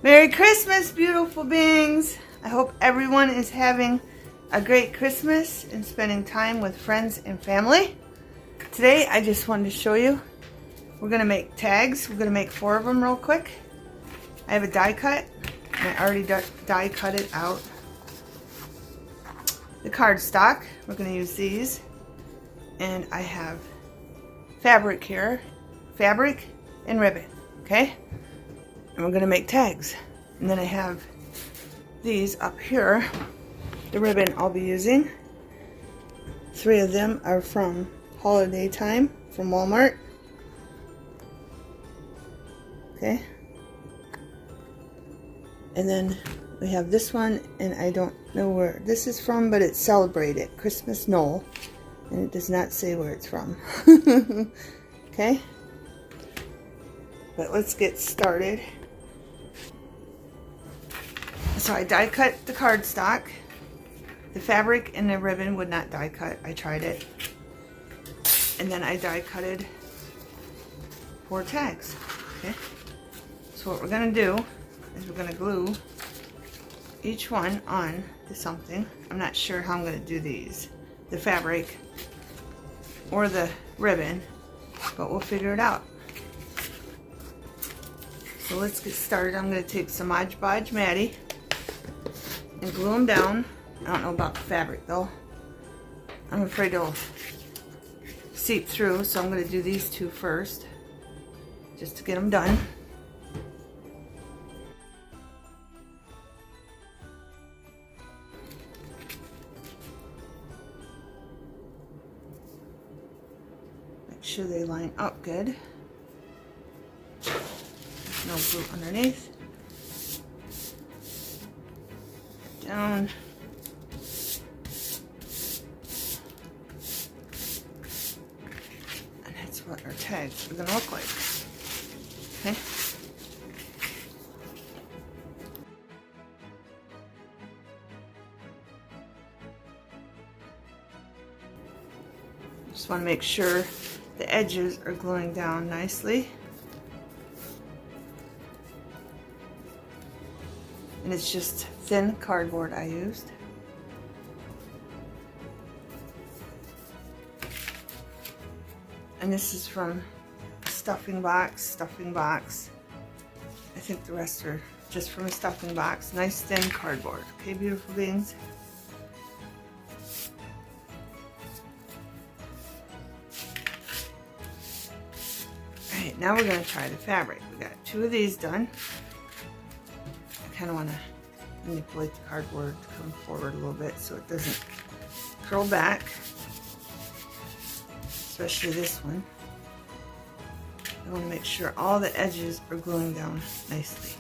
Merry Christmas, beautiful beings. I hope everyone is having a great Christmas and spending time with friends and family. Today, I just wanted to show you, we're going to make tags. We're going to make 4 of them real quick. I have a die cut, and I already die cut it out. The cardstock, we're going to use these. And I have fabric here, fabric and ribbon, okay? And we're gonna make tags. And then I have these up here, the ribbon I'll be using. 3 of them are from Holiday Time from Walmart. Okay. And then we have this one, and I don't know where this is from, but it's Celebrate It, Christmas Knoll. And it does not say where it's from. Okay. But let's get started. So I die cut the cardstock. The fabric and the ribbon would not die cut. I tried it. And then I die cutted 4 tags. Okay. So what we're going to do is we're going to glue each one on to something. I'm not sure how I'm going to do these. The fabric or the ribbon, but we'll figure it out. So let's get started. I'm going to take some Mod Podge Matty and glue them down. I don't know about the fabric though. I'm afraid it'll seep through, so I'm going to do these 2 first, just to get them done. Make sure they line up good. There's no glue underneath. Down. And that's what our tags are going to look like. Okay. Just want to make sure the edges are gluing down nicely. And it's just thin cardboard I used. And this is from a stuffing box. I think the rest are just from a stuffing box. Nice thin cardboard. Okay, beautiful beings. Alright, now we're going to try the fabric. We got 2 of these done. I kind of want to manipulate the cardboard to come forward a little bit so it doesn't curl back, especially this one. I want to make sure all the edges are gluing down nicely.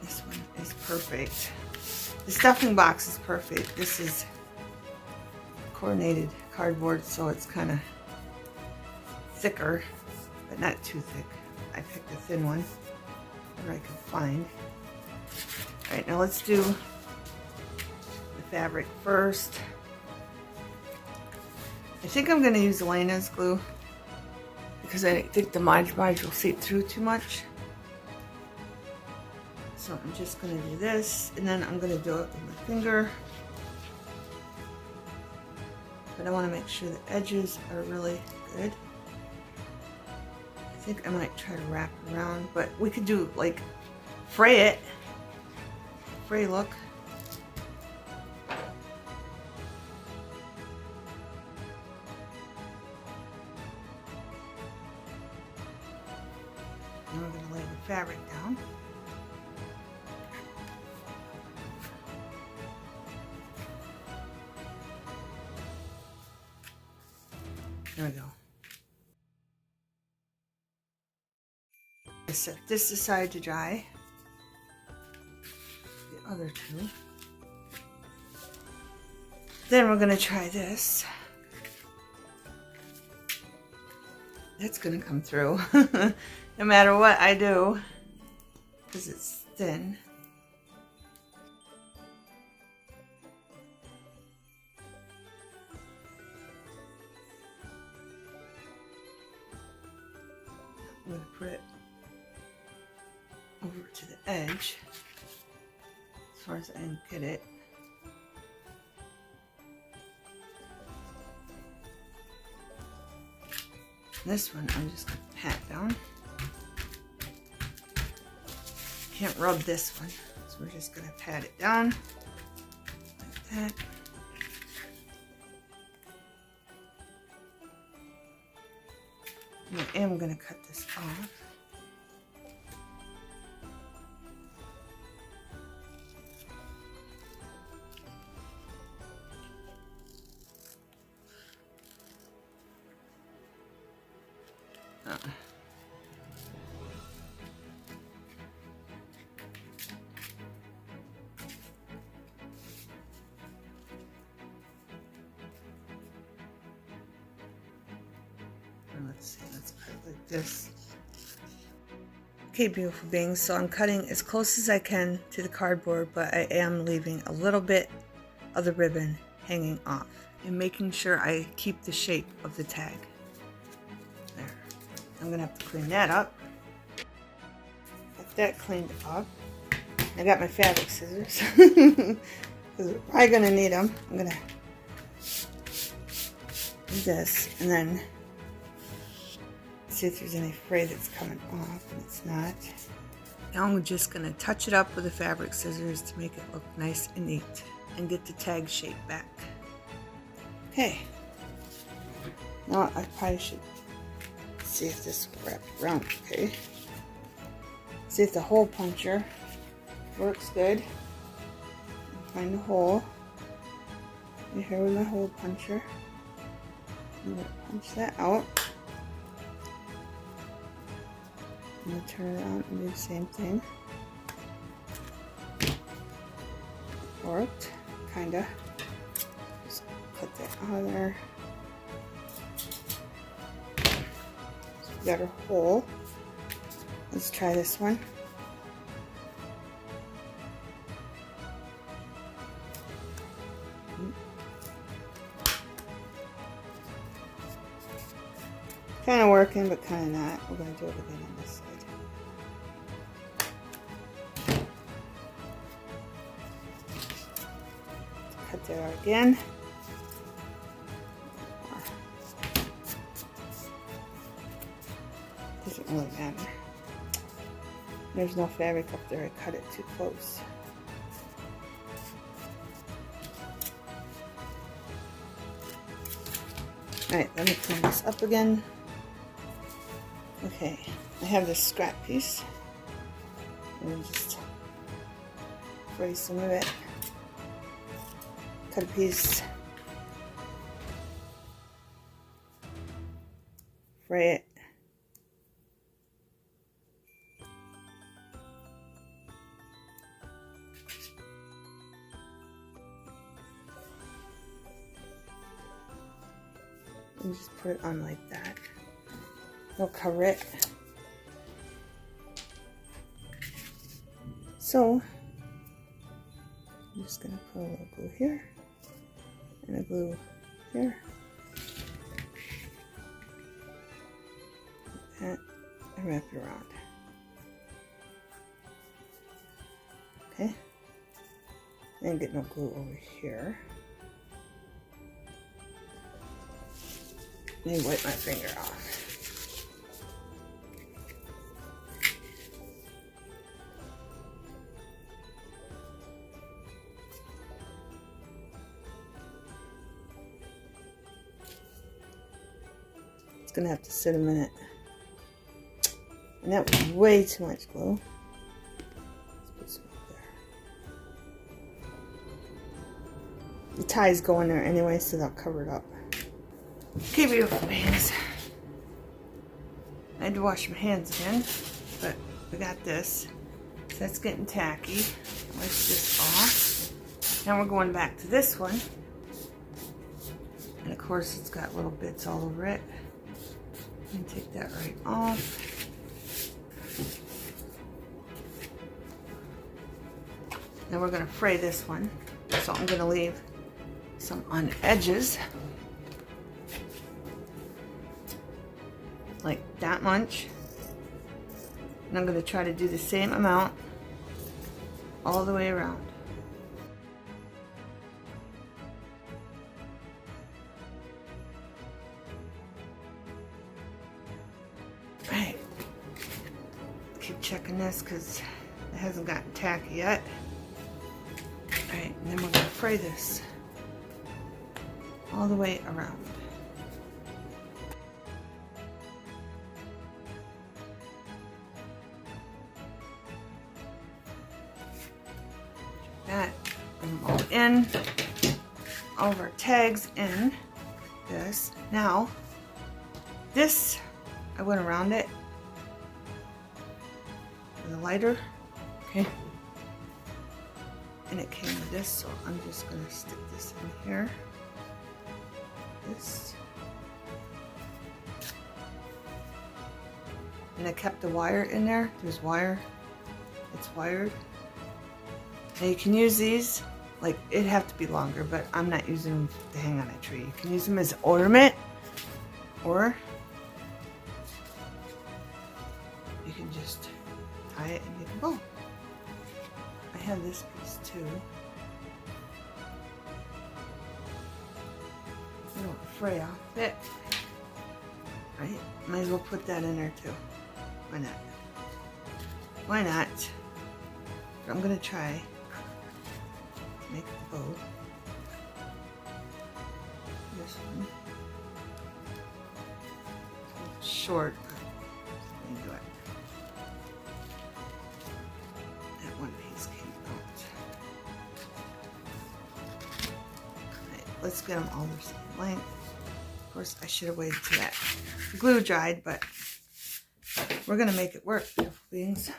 This one is perfect. The stuffing box is perfect. This is coordinated cardboard, so it's kind of thicker, but not too thick. I picked a thin one that I could find. Alright, now let's do the fabric first. I think I'm going to use Elena's glue because I think the Mod Podge will seep through too much. So I'm just going to do this, and then I'm going to do it with my finger. But I want to make sure the edges are really good. I think I might try to wrap it around, but we could do like fray look. Now we're going to lay the fabric down. There we go. I set this aside to dry. The other 2. Then we're going to try this. It's going to come through no matter what I do because it's thin. I'm going to put it to the edge as far as I can get it. This one I'm just going to pat down. Can't rub this one, so we're just going to pat it down like that. And I am going to cut this off. Let's see, let's cut it like this. Okay, beautiful beings, so I'm cutting as close as I can to the cardboard, but I am leaving a little bit of the ribbon hanging off and making sure I keep the shape of the tag. There. I'm gonna have to clean that up. Got that cleaned up. I got my fabric scissors because we're probably gonna need them. I'm gonna do this and then see if there's any fray that's coming off, and it's not. Now I'm just going to touch it up with the fabric scissors to make it look nice and neat and get the tag shape back. Okay, now I probably should see if this will wrap around okay. See if the hole puncher works good. Find a hole. Right here with my hole puncher. I'm going to punch that out. I'm going to turn it on and do the same thing. Worked, kinda. Just cut that out of there. So we got our hole. Let's try this one. Kind of working, but kind of not. We're going to do it again on this side. Cut that out again. Doesn't really matter. There's no fabric up there. I cut it too close. Alright, let me clean this up again. Okay, I have this scrap piece. I'm going to just fray some of it. Cut a piece. Fray it. And just put it on like that. It'll cover it. So I'm just going to put a little glue here and a glue here. Like that, and wrap it around. Okay. And get no glue over here. Let me wipe my finger off. It's gonna have to sit a minute. And that was way too much glue. Let's put some up there. The ties go in there anyway, so they'll cover it up. Okay, beautiful beings. I had to wash my hands again, but we got this. So that's getting tacky. Wipe this off. Now we're going back to this one. And of course it's got little bits all over it. And take that right off. Now we're going to fray this one. So I'm going to leave some on the edges. Like that much. And I'm going to try to do the same amount all the way around. Alright, keep checking this because it hasn't gotten tacky yet. Alright, and then we're going to fray this all the way around. That, bring them all in, all of our tags in this. Now, this, I went around it with a lighter, okay, and it came with this, so I'm just going to stick this in here, this, and I kept the wire in there. There's wire, it's wired. Now you can use these, like it'd have to be longer, but I'm not using them to hang on a tree. You can use them as ornament, or you can just tie it and make a bow. I have this piece too. I don't fray off it. Right? Might as well put that in there too. Why not? Why not? But I'm gonna try to make the bow. This one. It's short. Let me do it. That one piece came out. Alright, let's get them all the same length. Of course, I should have waited till that glue dried, but we're gonna make it work, beautiful beings.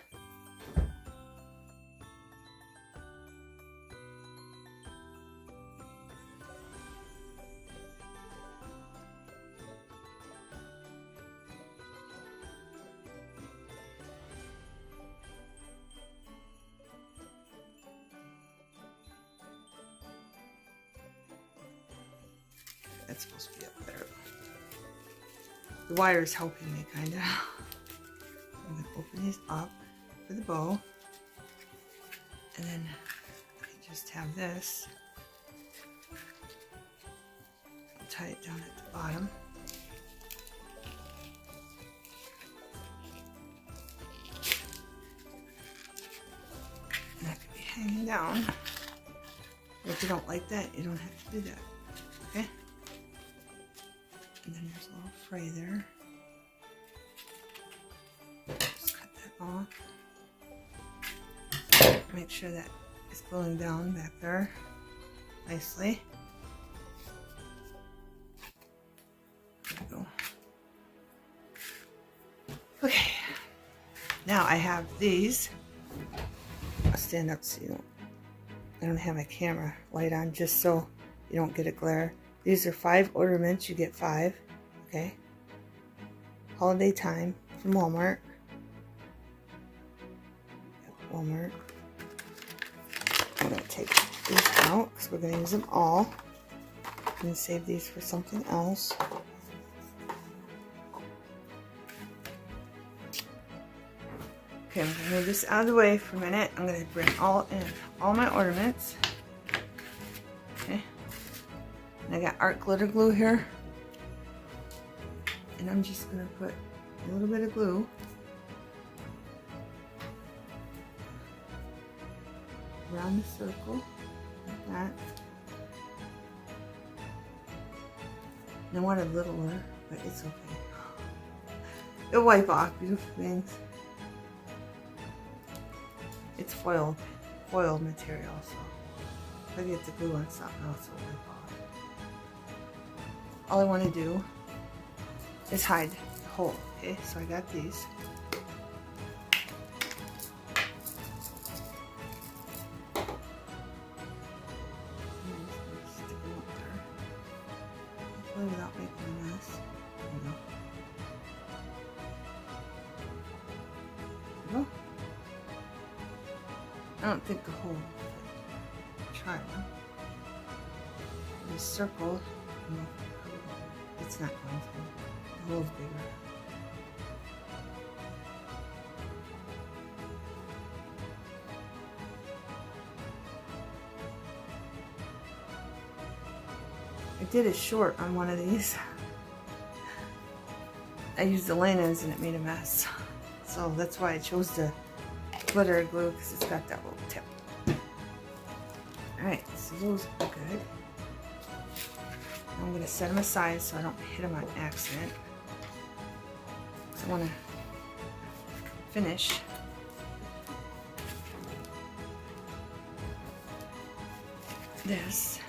That's supposed to be up there. The wire is helping me, kind of. I'm going to open these up for the bow. And then I can just have this. I'll tie it down at the bottom. And that could be hanging down. But if you don't like that, you don't have to do that. Okay? And then there's a little fray there. Just cut that off. Make sure that it's gluing down back there nicely. There we go. Okay. Now I have these. I'll stand up so you don't. I don't have my camera light on just so you don't get a glare. These are 5 ornaments. You get 5. Okay. Holiday time from Walmart. Walmart. I'm going to take these out because we're going to use them all. I'm going to save these for something else. Okay, I'm going to move this out of the way for a minute. I'm going to bring all my ornaments. Okay. And I got art glitter glue here. And I'm just going to put a little bit of glue around the circle, like that. And I want a littler, but it's okay. It'll wipe off, beautiful things. It's foil material, so if I get the glue on something else, it'll wipe off. All I want to do is hide the hole. Okay, so I got these. Stick them up there. Hopefully without making a mess. There we go. There we go. I don't think the hole will fit. Try one. This circle, it's not going to. The hole's bigger. I did a short on one of these. I used Elena's and it made a mess. So that's why I chose the glitter glue, because it's got that little tip. Alright, so those are good. I'm going to set them aside so I don't hit them on accident. So I want to finish this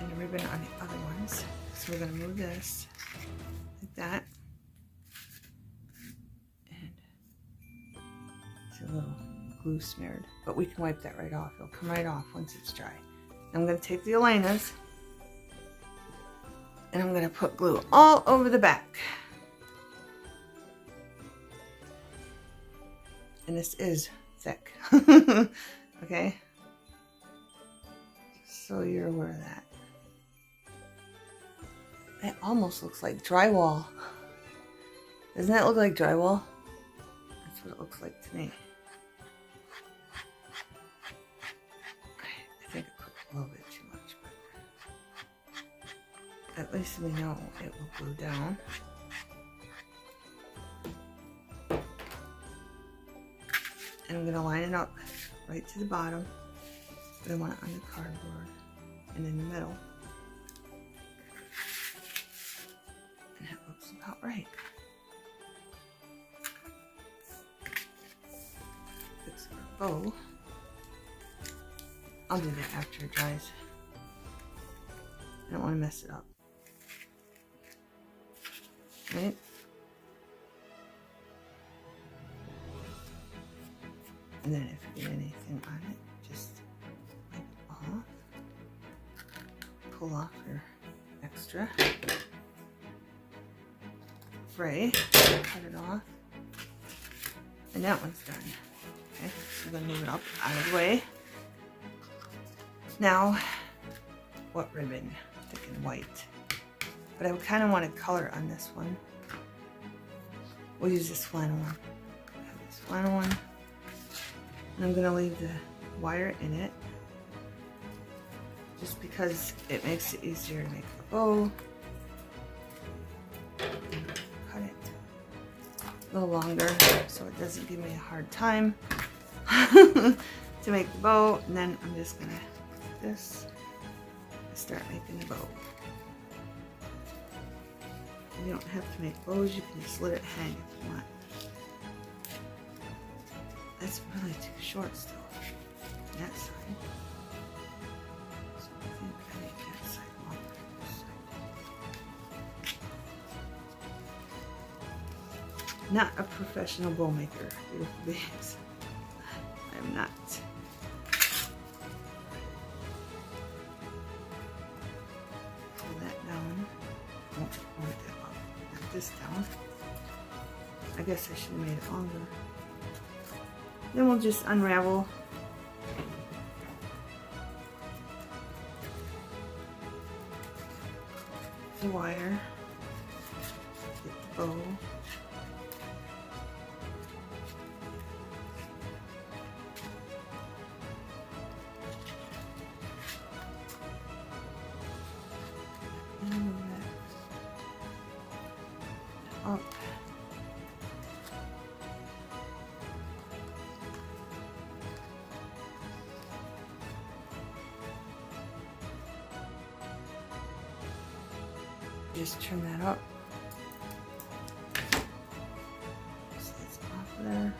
and the ribbon on the other ones. So we're going to move this like that. And it's a little glue smeared, but we can wipe that right off. It'll come right off once it's dry. I'm going to take the Elena's and I'm going to put glue all over the back. And this is thick. Okay? So you're aware of that. It almost looks like drywall. Doesn't that look like drywall? That's what it looks like to me. I think I put a little bit too much, but at least we know it will glue down. And I'm going to line it up right to the bottom, but I want it on the cardboard and in the middle. And that looks about right. Fix our bow. I'll do that after it dries. I don't want to mess it up. Right? And then if you get anything on it, just wipe it off. Pull off your extra fray, cut it off. And that one's done. Okay, so I'm going to move it up out of the way. Now, what ribbon? Thick and white. But I kind of want a color on this one. We'll use this flannel one. I have this flannel one. And I'm going to leave the wire in it. Just because it makes it easier to make the bow. Cut it a little longer so it doesn't give me a hard time to make the bow. And then I'm just going to do this and start making the bow. You don't have to make bows, you can just let it hang if you want. That's really too short still. That side. So I think I need that side longer. Not a professional bow maker, beautiful beings. I am not. Pull that down. Oh, want that up. Not this down. I guess I should have made it longer. Then we'll just unravel the wire, get the bow, and move that up. Just trim that up. So it's off there.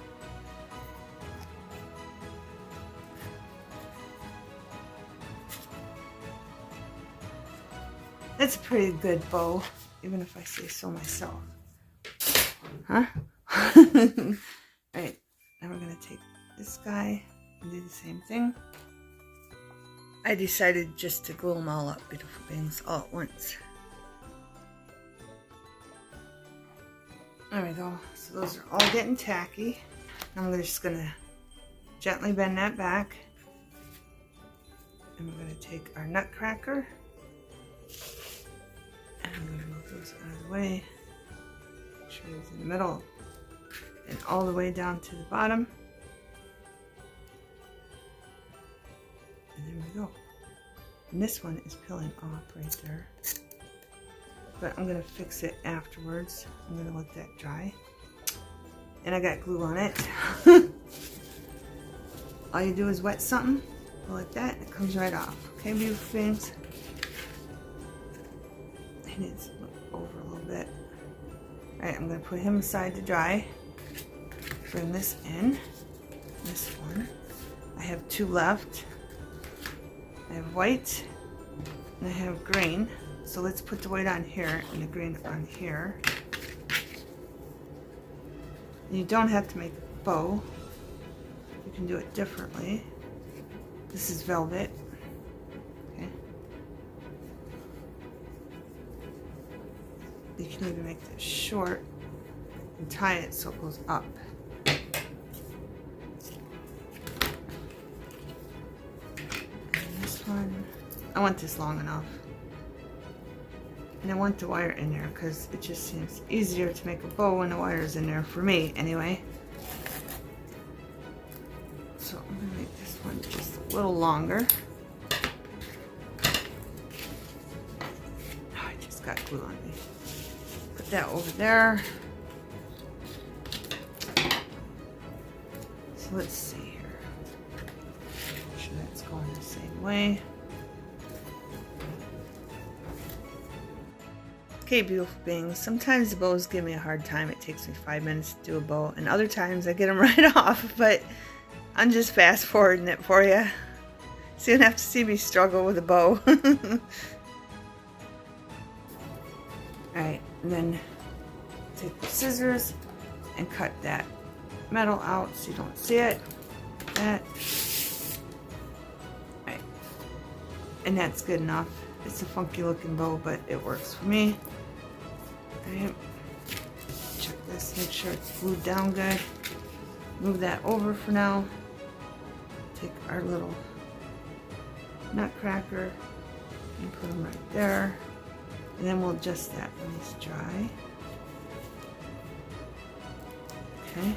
It's a pretty good bow, even if I say so myself. Huh? Alright, now we're going to take this guy and do the same thing. I decided just to glue them all up, beautiful beings, all at once. There we go. So those are all getting tacky. I'm just going to gently bend that back. And we're going to take our nutcracker. And I'm going to move those out of the way. Make sure it's in the middle. And all the way down to the bottom. And there we go. And this one is peeling off right there. But I'm going to fix it afterwards. I'm going to let that dry. And I got glue on it. All you do is wet something, go like that, and it comes right off. Okay, beautiful things? I need to look over a little bit. Alright, I'm going to put him aside to dry. Bring this in. This one. I have two left. I have white and I have green. So let's put the white on here and the green on here. You don't have to make a bow. You can do it differently. This is velvet. Okay. You can even make this short and tie it so it goes up. And this one, I want this long enough. And I want the wire in there because it just seems easier to make a bow when the wire is in there, for me anyway. So I'm going to make this one just a little longer. Oh, I just got glue on me. Put that over there. So let's see here. Make sure that's going the same way. Okay, beautiful beings, sometimes the bows give me a hard time. It takes me 5 minutes to do a bow, and other times I get them right off, but I'm just fast forwarding it for you. So you don't have to see me struggle with a bow. Alright, and then take the scissors and cut that metal out so you don't see it. That. Alright, and that's good enough. It's a funky looking bow, but it works for me. Alright, check this, make sure it's glued down good. Move that over for now. Take our little nutcracker and put them right there. And then we'll adjust that when it's dry. Okay.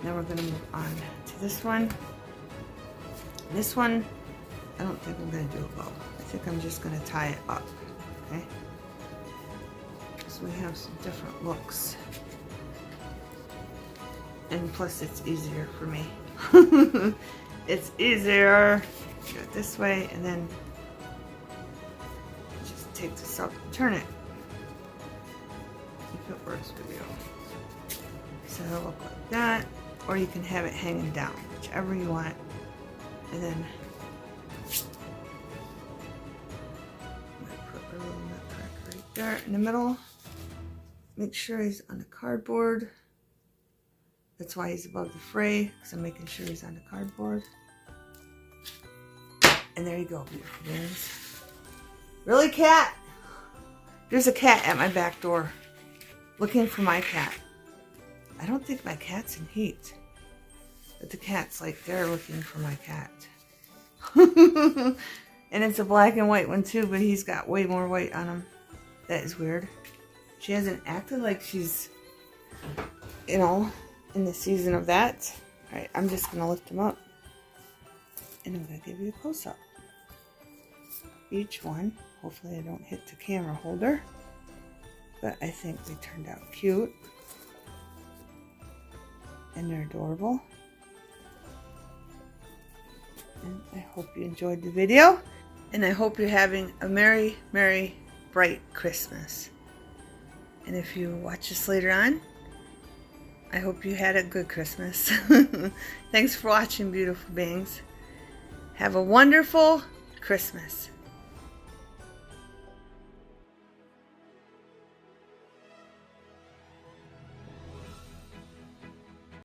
Now we're going to move on to this one. This one, I don't think I'm going to do a bow. I think I'm just going to tie it up. Okay. So we have some different looks. And plus it's easier for me. It's easier. Do it this way and then just take this up and turn it. If it works with you. So it'll look like that. Or you can have it hanging down, whichever you want. And then I'm going to put a little nutcracker right there in the middle. Make sure he's on the cardboard. That's why he's above the fray, because I'm making sure he's on the cardboard. And there you go, beautiful beings. Really, cat? There's a cat at my back door looking for my cat. I don't think my cat's in heat. But the cat's like there looking for my cat. And it's a black and white one too, but he's got way more white on him. That is weird. She hasn't acted like she's, you know, in the season of that. Alright, I'm just going to lift them up. And I'm going to give you a close-up. Each one. Hopefully I don't hit the camera holder. But I think they turned out cute. And they're adorable. And I hope you enjoyed the video. And I hope you're having a merry, merry, bright Christmas. And if you watch this later on, I hope you had a good Christmas. Thanks for watching, beautiful beings. Have a wonderful Christmas.